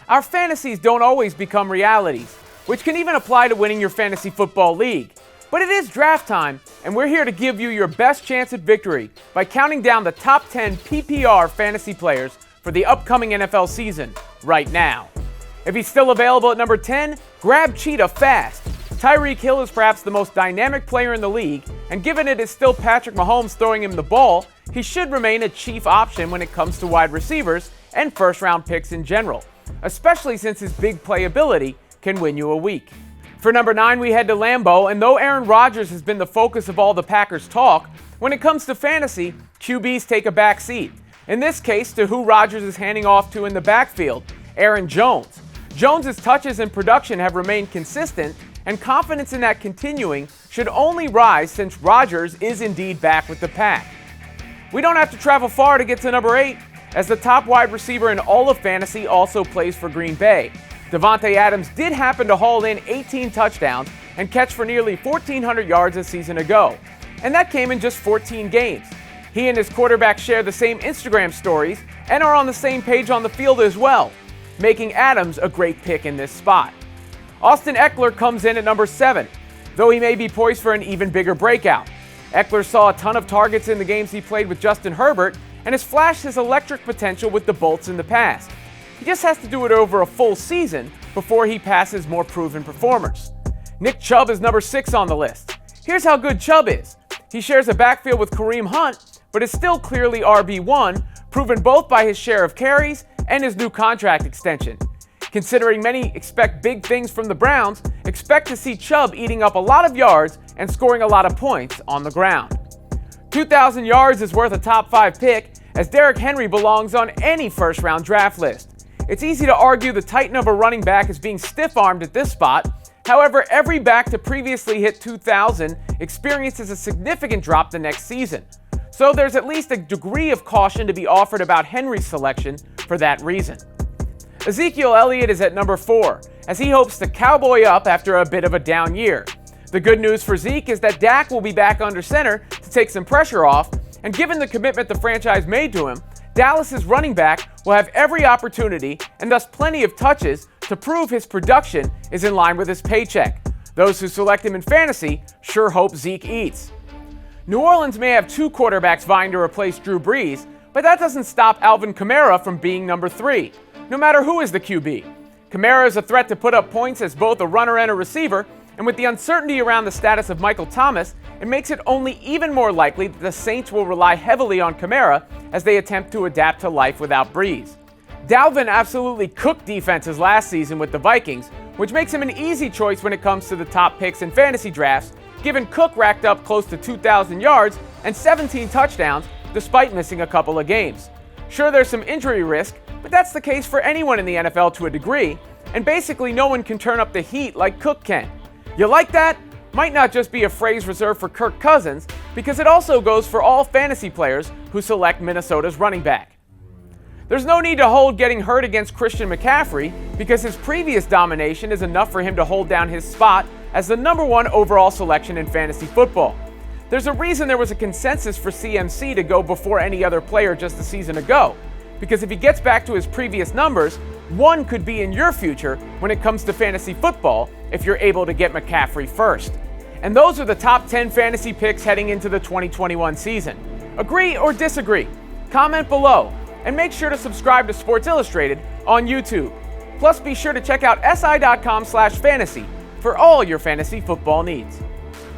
Our fantasies don't always become realities, which can even apply to winning your fantasy football league. But it is draft time, and we're here to give you your best chance at victory by counting down the top 10 PPR fantasy players for the upcoming NFL season right now. If he's still available at number 10, grab Cheetah fast. Tyreek Hill is perhaps the most dynamic player in the league, and given it is still Patrick Mahomes throwing him the ball, he should remain a chief option when it comes to wide receivers and first-round picks in general, especially since his big playability can win you a week. For number 9, we head to Lambeau, and though Aaron Rodgers has been the focus of all the Packers' talk, when it comes to fantasy, QBs take a back seat. In this case, to who Rodgers is handing off to in the backfield, Aaron Jones. Jones's touches and production have remained consistent, and confidence in that continuing should only rise since Rodgers is indeed back with the Pack. We don't have to travel far to get to number 8, as the top wide receiver in all of fantasy also plays for Green Bay. Davante Adams did happen to haul in 18 touchdowns and catch for nearly 1,400 yards a season ago, and that came in just 14 games. He and his quarterback share the same Instagram stories and are on the same page on the field as well, making Adams a great pick in this spot. Austin Ekeler comes in at number 7, though he may be poised for an even bigger breakout. Ekeler saw a ton of targets in the games he played with Justin Herbert and has flashed his electric potential with the Bolts in the past. He just has to do it over a full season before he passes more proven performers. Nick Chubb is number 6 on the list. Here's how good Chubb is. He shares a backfield with Kareem Hunt, but is still clearly RB1, proven both by his share of carries and his new contract extension. Considering many expect big things from the Browns, expect to see Chubb eating up a lot of yards and scoring a lot of points on the ground. 2,000 yards is worth a top 5 pick, as Derrick Henry belongs on any first-round draft list. It's easy to argue the titan of a running back is being stiff-armed at this spot. However, every back to previously hit 2,000 experiences a significant drop the next season. So there's at least a degree of caution to be offered about Henry's selection for that reason. Ezekiel Elliott is at number 4, as he hopes to cowboy up after a bit of a down year. The good news for Zeke is that Dak will be back under center to take some pressure off, and given the commitment the franchise made to him, Dallas's running back will have every opportunity and thus plenty of touches to prove his production is in line with his paycheck. Those who select him in fantasy sure hope Zeke eats. New Orleans may have 2 quarterbacks vying to replace Drew Brees, but that doesn't stop Alvin KAMARA from being number 3, no matter who is the QB. KAMARA is a threat to put up points as both a runner and a receiver, and with the uncertainty around the status of Michael Thomas, it makes it only even more likely that the Saints will rely heavily on KAMARA as they attempt to adapt to life without Brees. Dalvin absolutely cooked defenses last season with the Vikings, which makes him an easy choice when it comes to the top picks in fantasy drafts, given Cook racked up close to 2,000 yards and 17 touchdowns despite missing a couple of games. Sure, there's some injury risk, but that's the case for anyone in the NFL to a degree, and basically no one can turn up the heat like Cook can. You like that? Might not just be a phrase reserved for Kirk Cousins, because it also goes for all fantasy players who select Minnesota's running back. There's no need to hold getting hurt against Christian McCaffrey, because his previous domination is enough for him to hold down his spot as the number 1 overall selection in fantasy football. There's a reason there was a consensus for CMC to go before any other player just a season ago, because if he gets back to his previous numbers, one could be in your future when it comes to fantasy football if you're able to get McCaffrey first. And those are the top 10 fantasy picks heading into the 2021 season. Agree or disagree? Comment below, and make sure to subscribe to Sports Illustrated on YouTube. Plus, be sure to check out si.com/fantasy for all your fantasy football needs.